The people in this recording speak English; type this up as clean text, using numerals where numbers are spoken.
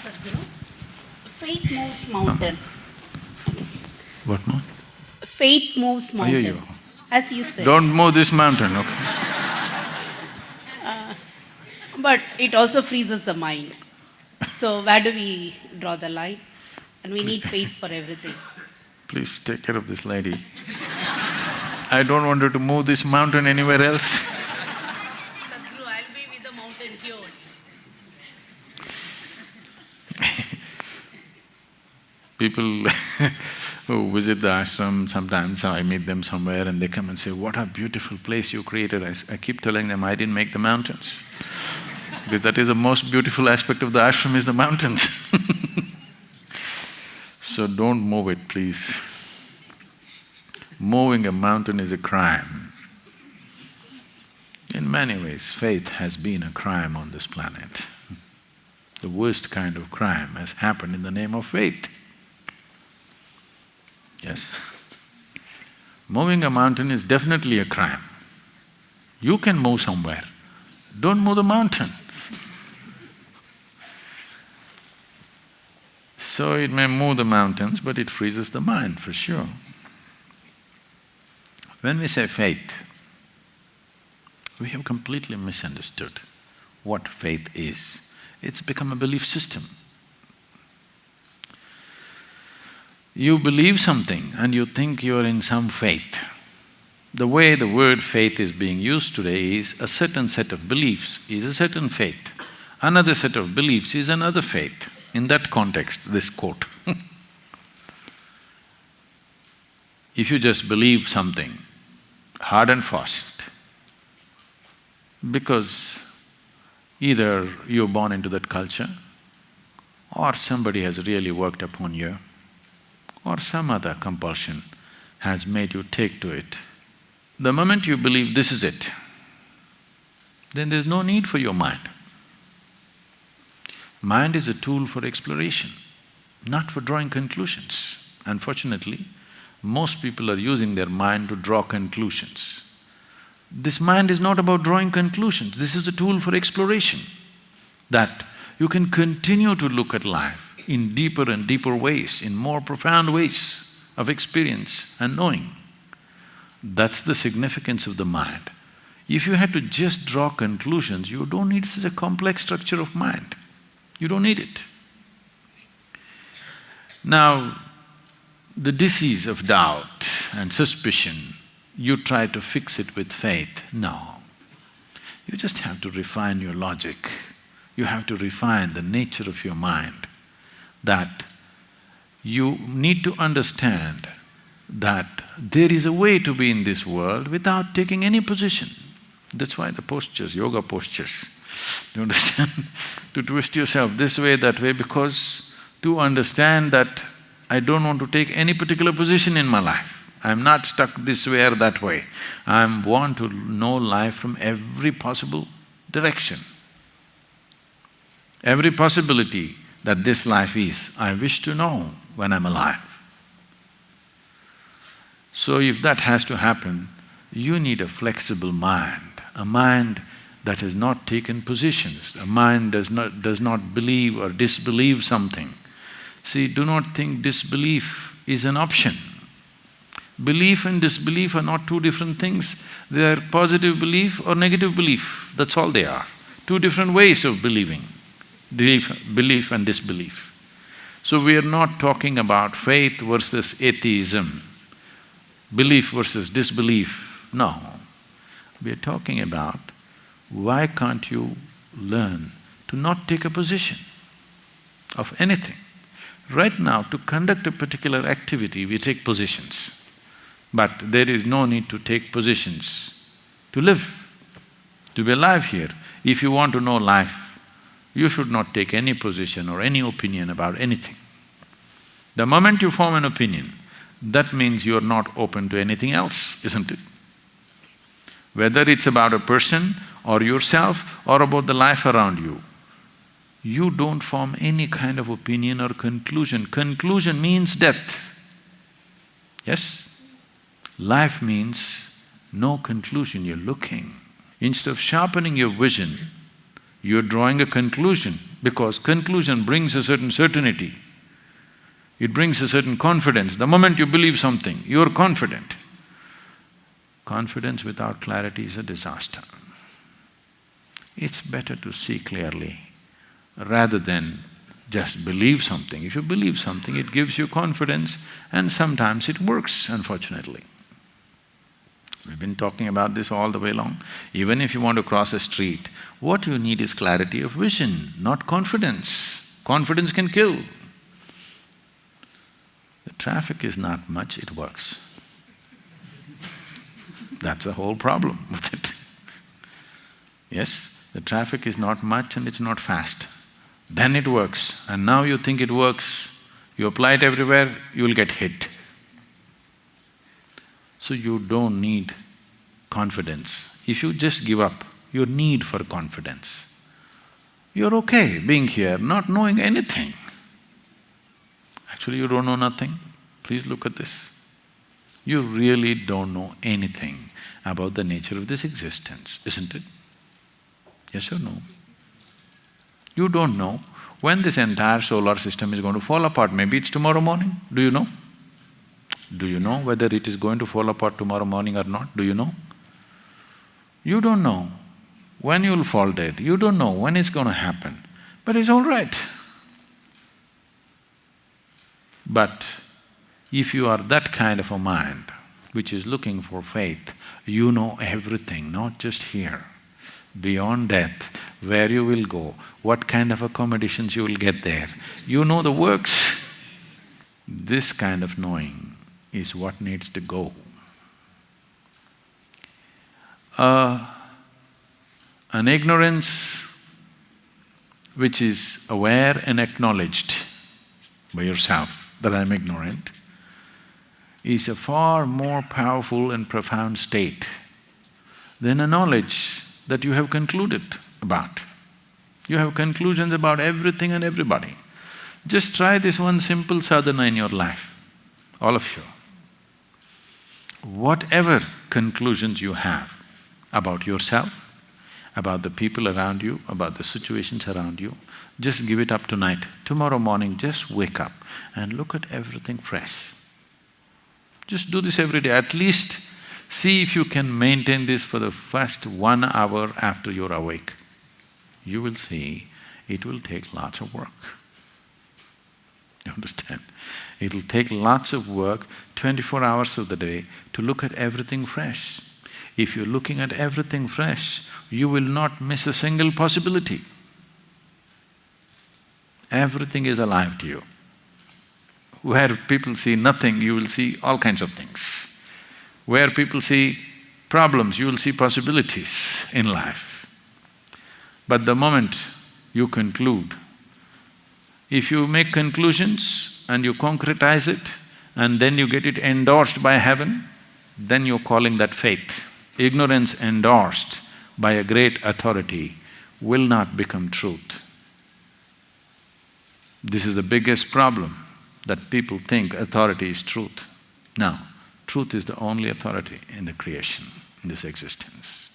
Sadhguru. Faith moves mountain. What more? Faith moves mountain. Ayyo. As you said. Don't move this mountain, okay? But it also freezes the mind. So where do we draw the line? And we need faith for everything. Please take care of this lady. I don't want her to move this mountain anywhere else. Sadhguru, I'll be with the mountain here. People who visit the ashram, sometimes I meet them somewhere and they come and say, "What a beautiful place you created." I keep telling them, I didn't make the mountains. Because that is the most beautiful aspect of the ashram is the mountains. So don't move it, please. Moving a mountain is a crime. In many ways, faith has been a crime on this planet. The worst kind of crime has happened in the name of faith. Yes. Moving a mountain is definitely a crime. You can move somewhere, don't move the mountain. So it may move the mountains, but it freezes the mind for sure. When we say faith, we have completely misunderstood what faith is. It's become a belief system. You believe something and you think you're in some faith. The way the word faith is being used today is a certain set of beliefs is a certain faith, another set of beliefs is another faith. In that context, this quote. If you just believe something hard and fast, because either you're born into that culture, or somebody has really worked upon you, or some other compulsion has made you take to it. The moment you believe this is it, then there's no need for your mind. Mind is a tool for exploration, not for drawing conclusions. Unfortunately, most people are using their mind to draw conclusions. This mind is not about drawing conclusions, this is a tool for exploration, that you can continue to look at life in deeper and deeper ways, in more profound ways of experience and knowing. That's the significance of the mind. If you had to just draw conclusions, you don't need such a complex structure of mind. You don't need it. Now, the disease of doubt and suspicion, you try to fix it with faith. No. You just have to refine your logic. You have to refine the nature of your mind. That you need to understand that there is a way to be in this world without taking any position. That's why the postures, yoga postures, you understand? To twist yourself this way, that way, because to understand that I don't want to take any particular position in my life. I'm not stuck this way or that way. I want to know life from every possible direction. Every possibility that this life is, I wish to know when I'm alive. So if that has to happen, you need a flexible mind, a mind that has not taken positions, a mind does not believe or disbelieve something. See, do not think disbelief is an option. Belief and disbelief are not two different things, they are positive belief or negative belief, that's all they are. Two different ways of believing, belief and disbelief. So we are not talking about faith versus atheism, belief versus disbelief, no. We are talking about why can't you learn to not take a position of anything. Right now, to conduct a particular activity, we take positions. But there is no need to take positions to live, to be alive here. If you want to know life, you should not take any position or any opinion about anything. The moment you form an opinion, that means you are not open to anything else, isn't it? Whether it's about a person or yourself or about the life around you, you don't form any kind of opinion or conclusion. Conclusion means death. Yes? Life means no conclusion, you're looking. Instead of sharpening your vision, You're drawing a conclusion because conclusion brings a certain certainty. It brings a certain confidence. The moment you believe something, you're confident. Confidence without clarity is a disaster. It's better to see clearly rather than just believe something. If you believe something, it gives you confidence and sometimes it works, unfortunately. We've been talking about this all the way along. Even if you want to cross a street, what you need is clarity of vision, not confidence. Confidence can kill. The traffic is not much, it works. That's the whole problem with it. Yes, the traffic is not much and it's not fast. Then it works, and now you think it works, you apply it everywhere, you will get hit. So you don't need confidence. If you just give up your need for confidence, you're okay being here, not knowing anything. Actually, you don't know nothing. Please look at this. You really don't know anything about the nature of this existence, isn't it? Yes or no? You don't know when this entire solar system is going to fall apart. Maybe it's tomorrow morning. Do you know? Do you know whether it is going to fall apart tomorrow morning or not? Do you know? You don't know when you'll fall dead. You don't know when it's going to happen. But it's all right. But if you are that kind of a mind which is looking for faith, you know everything, not just here. Beyond death, where you will go, what kind of accommodations you will get there. You know the works. This kind of knowing is what needs to go. An ignorance which is aware and acknowledged by yourself that I'm ignorant is a far more powerful and profound state than a knowledge that you have concluded about. You have conclusions about everything and everybody. Just try this one simple sadhana in your life, all of you. Whatever conclusions you have about yourself, about the people around you, about the situations around you, just give it up tonight. Tomorrow morning, just wake up and look at everything fresh. Just do this every day, at least see if you can maintain this for the first 1 hour after you're awake. You will see it will take lots of work. You understand? It'll take lots of work, 24 hours of the day, to look at everything fresh. If you're looking at everything fresh, you will not miss a single possibility. Everything is alive to you. Where people see nothing, you will see all kinds of things. Where people see problems, you will see possibilities in life. But the moment you conclude, if you make conclusions and you concretize it and then you get it endorsed by heaven, then you're calling that faith. Ignorance endorsed by a great authority will not become truth. This is the biggest problem, that people think authority is truth. No, truth is the only authority in the creation, in this existence.